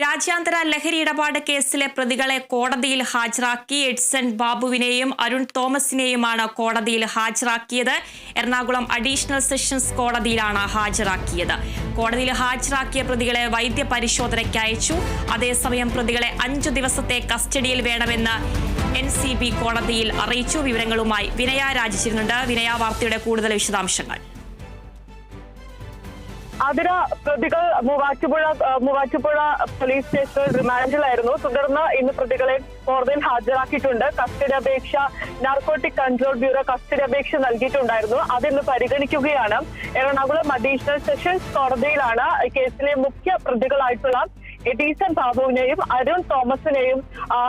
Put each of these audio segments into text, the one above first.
രാജ്യാന്തര ലഹരി ഇടപാട് കേസിലെ പ്രതികളെ കോടതിയിൽ ഹാജരാക്കി. എഡ്സൺ ബാബുവിനെയും അരുൺ തോമസിനെയുമാണ് കോടതിയിൽ ഹാജരാക്കിയത്. എറണാകുളം അഡീഷണൽ സെഷൻസ് കോടതിയിലാണ് ഹാജരാക്കിയത്. കോടതിയിൽ ഹാജരാക്കിയ പ്രതികളെ വൈദ്യപരിശോധനയ്ക്ക് അയച്ചു. അതേസമയം പ്രതികളെ 5 ദിവസത്തെ കസ്റ്റഡിയിൽ വേണമെന്ന് NCB കോടതിയിൽ അറിയിച്ചു. വിവരങ്ങളുമായി വിനയ രാജിച്ചിരുന്നുണ്ട്. വിനയ, വാർത്തയുടെ കൂടുതൽ വിശദാംശങ്ങൾ. അതിന് പ്രതികൾ മൂവാറ്റുപുഴ പോലീസ് സ്റ്റേഷനിൽ റിമാൻഡിലായിരുന്നു. തുടർന്ന് ഇന്ന് പ്രതികളെ കോടതിയിൽ ഹാജരാക്കിയിട്ടുണ്ട്. കസ്റ്റഡി അപേക്ഷ നാർക്കോട്ടിക് കൺട്രോൾ ബ്യൂറോ കസ്റ്റഡി അപേക്ഷ നൽകിയിട്ടുണ്ടായിരുന്നു. അതിന്ന് പരിഗണിക്കുകയാണ്. എറണാകുളം അഡീഷണൽ സെഷൻസ് കോടതിയിലാണ് കേസിലെ മുഖ്യ പ്രതികളായിട്ടുള്ള എഡീസൺ ബാബുവിനെയും അരുൺ തോമസിനെയും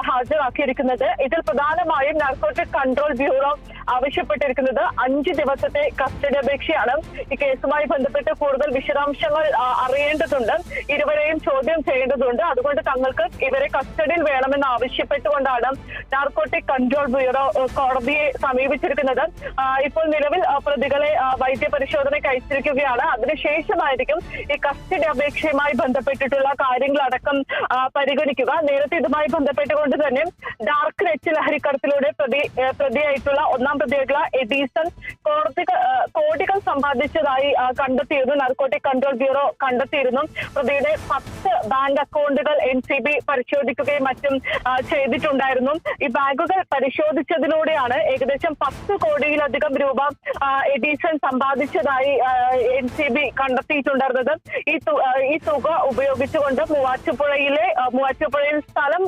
ഹാജരാക്കിയിരിക്കുന്നത്. ഇതിൽ പ്രധാനമായും നാർക്കോട്ടിക് കൺട്രോൾ ബ്യൂറോ ആവശ്യപ്പെട്ടിരിക്കുന്നത് 5 ദിവസത്തെ കസ്റ്റഡി അപേക്ഷയാണ്. ഈ കേസുമായി ബന്ധപ്പെട്ട് കൂടുതൽ വിശദാംശങ്ങൾ അറിയേണ്ടതുണ്ട്. ഇരുവരെയും ചോദ്യം ചെയ്യേണ്ടതുണ്ട്. അതുകൊണ്ട് തങ്ങൾക്ക് ഇവരെ കസ്റ്റഡിയിൽ വേണമെന്ന് ആവശ്യപ്പെട്ടുകൊണ്ടാണ് നാർക്കോട്ടിക് കൺട്രോൾ ബ്യൂറോ കോടതിയെ സമീപിച്ചിരിക്കുന്നത്. ഇപ്പോൾ നിലവിൽ പ്രതികളെ വൈദ്യപരിശോധനയ്ക്ക് അയച്ചിരിക്കുകയാണ്. അതിനുശേഷമായിരിക്കും ഈ കസ്റ്റഡി അപേക്ഷയുമായി ബന്ധപ്പെട്ടിട്ടുള്ള കാര്യങ്ങളടക്കം പരിഗണിക്കുക. നേരത്തെ ഇതുമായി ബന്ധപ്പെട്ടുകൊണ്ട് തന്നെ ഡാർക്ക് നെറ്റ് ലഹരിക്കടത്തിലൂടെ പ്രതിയായിട്ടുള്ള ഒന്നാം പ്രതിയായിട്ടുള്ള എഡീസൺ കോടികൾ സമ്പാദിച്ചതായി കണ്ടെത്തിയിരുന്നു. നാർക്കോട്ടിക് കൺട്രോൾ ബ്യൂറോ കണ്ടെത്തിയിരുന്നു. പ്രതിയുടെ 10 ബാങ്ക് അക്കൗണ്ടുകൾ NCB പരിശോധിക്കുകയും മറ്റും ചെയ്തിട്ടുണ്ടായിരുന്നു. ഈ ബാങ്കുകൾ പരിശോധിച്ചതിലൂടെയാണ് ഏകദേശം 10 കോടിയിലധികം രൂപ എഡീസൺ സമ്പാദിച്ചതായി NCB കണ്ടെത്തിയിട്ടുണ്ടായിരുന്നത്. ഈ തുക ഉപയോഗിച്ചുകൊണ്ട് മൂവാറ്റുപുഴയിൽ സ്ഥലം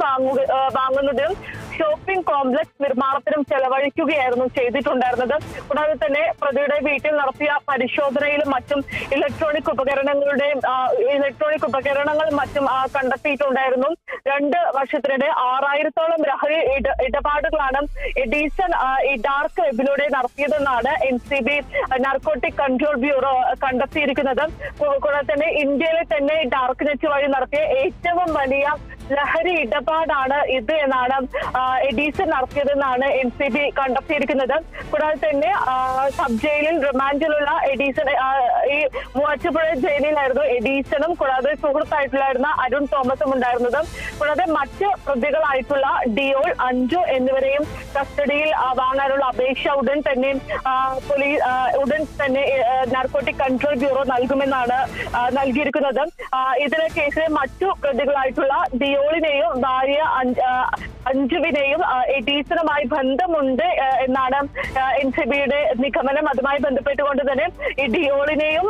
വാങ്ങുന്നതിനും ഷോപ്പിംഗ് കോംപ്ലക്സ് നിർമ്മാണത്തിനും ചെലവഴിക്കുകയായിരുന്നു ചെയ്തിട്ടുണ്ടായിരുന്നത്. കൂടാതെ തന്നെ പ്രതിയുടെ വീട്ടിൽ നടത്തിയ പരിശോധനയിലും മറ്റും ഇലക്ട്രോണിക് ഉപകരണങ്ങളും മറ്റും കണ്ടെത്തിയിട്ടുണ്ടായിരുന്നു. 2 വർഷത്തിനിടെ 6000-ഓളം ലഹരി ഇടപാടുകളാണ് എഡീസൺ ഈ ഡാർക്ക് വെബിലൂടെ നടത്തിയതെന്നാണ് NCB നാർക്കോട്ടിക് കൺട്രോൾ ബ്യൂറോ കണ്ടെത്തിയിരിക്കുന്നത്. കൂടാതെ തന്നെ ഇന്ത്യയിലെ തന്നെ ഡാർക്ക് നെറ്റ് വഴി നടത്തിയ ഏറ്റവും വലിയ ലഹരി ഇടപാടാണ് ഇത് എന്നാണ് എഡീസൺ നടത്തിയതെന്നാണ് NCB കണ്ടെത്തിയിരിക്കുന്നത്. കൂടാതെ തന്നെ സബ് ജയിലിൽ റിമാൻഡിലുള്ള എഡീസൺ ഈ മൂവാറ്റുപുഴ ജയിലിലായിരുന്നു എഡീസണും കൂടാതെ സുഹൃത്തായിട്ടുണ്ടായിരുന്ന അരുൺ തോമസും ഉണ്ടായിരുന്നത്. കൂടാതെ മറ്റ് പ്രതികളായിട്ടുള്ള ഡിയോൾ, അഞ്ജു എന്നിവരെയും കസ്റ്റഡിയിൽ വാങ്ങാനുള്ള അപേക്ഷ ഉടൻ തന്നെ നാർക്കോട്ടിക് കൺട്രോൾ ബ്യൂറോ നൽകുമെന്നാണ് നൽകിയിരിക്കുന്നത്. ഇതിലെ കേസിലെ മറ്റു പ്രതികളായിട്ടുള്ള ഡിയോളിനെയും ഭാര്യ അഞ്ജുവിനെയും എഡീസണുമായി ബന്ധമുണ്ട് എന്നാണ് NCBയുടെ നിഗമനം. അതുമായി ബന്ധപ്പെട്ടുകൊണ്ട് തന്നെ ഈ ഡിയോളിനെയും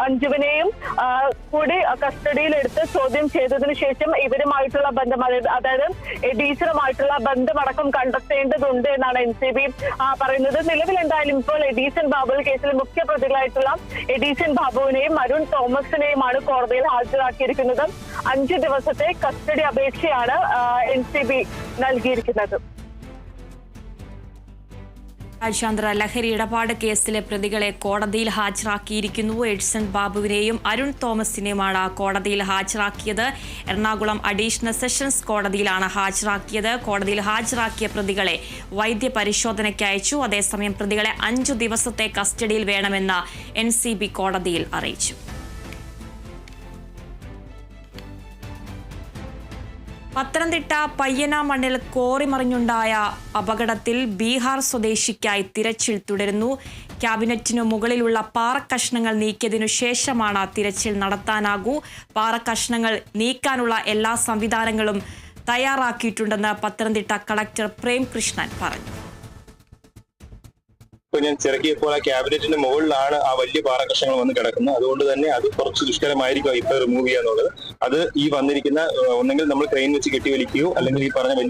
അഞ്ജുവിനെയും കൂടി കസ്റ്റഡിയിലെടുത്ത് ചോദ്യം ചെയ്തതിനു ശേഷം ഇവരുമായിട്ടുള്ള ബന്ധം, അതായത് എഡീസണുമായിട്ടുള്ള ബന്ധമടക്കം കണ്ടെത്തേണ്ടതുണ്ട് എന്നാണ് NCB പറയുന്നത്. നിലവിൽ എന്തായാലും ഇപ്പോൾ എഡീസൺ ബാബു കേസിൽ മുഖ്യ പ്രതികളായിട്ടുള്ള എഡീസൺ ബാബുവിനെയും അരുൺ തോമസിനെയുമാണ് കോടതിയിൽ ഹാജരാക്കിയിരിക്കുന്നത്. 5 ദിവസത്തെ കസ്റ്റഡി അപേക്ഷയാണ് NCB നൽകിയിരിക്കുന്നത്. രാജ്യാന്തര ലഹരി ഇടപാട് കേസിലെ പ്രതികളെ കോടതിയിൽ ഹാജരാക്കിയിരിക്കുന്നു. എഡ്സൺ ബാബുവിനെയും അരുൺ തോമസിനെയുമാണ് കോടതിയിൽ ഹാജരാക്കിയത്. എറണാകുളം അഡീഷണൽ സെഷൻസ് കോടതിയിലാണ് ഹാജരാക്കിയത്. കോടതിയിൽ ഹാജരാക്കിയ പ്രതികളെ വൈദ്യപരിശോധനയ്ക്ക് അയച്ചു. അതേസമയം പ്രതികളെ 5 ദിവസത്തെ കസ്റ്റഡിയിൽ വേണമെന്ന് NCB കോടതിയിൽ അറിയിച്ചു. പത്തനംതിട്ട പയ്യനാമണ്ണിൽ കോറിമറിഞ്ഞുണ്ടായ അപകടത്തിൽ ബീഹാർ സ്വദേശിക്കായി തിരച്ചിൽ തുടരുന്നു. ക്യാബിനറ്റിനു മുകളിലുള്ള പാറക്കഷ്ണങ്ങൾ നീക്കിയതിനു ശേഷമാണ് തിരച്ചിൽ നടത്താനാകൂ. പാറക്കഷ്ണങ്ങൾ നീക്കാനുള്ള എല്ലാ സംവിധാനങ്ങളും തയ്യാറാക്കിയിട്ടുണ്ടെന്ന് പത്തനംതിട്ട കളക്ടർ പ്രേംകൃഷ്ണൻ പറഞ്ഞു. ഇപ്പൊ ഞാൻ ചിറക്കിയപ്പോൾ ആ ക്യാബിനറ്റിന്റെ മുകളിലാണ് ആ വലിയ പാറക്കഷ്ണങ്ങൾ വന്ന് കിടക്കുന്നത്. അതുകൊണ്ട് തന്നെ അത് കുറച്ച് ദുഷ്കരമായിരിക്കും ഇപ്പൊ റിമൂവ് ചെയ്യാന്നുള്ളത്. അത് ഈ വന്നിരിക്കുന്ന ഒന്നെങ്കിൽ നമ്മൾ ക്രെയിൻ വെച്ച് കെട്ടിവലിക്കുകയോ അല്ലെങ്കിൽ ഈ പറഞ്ഞ വലിയ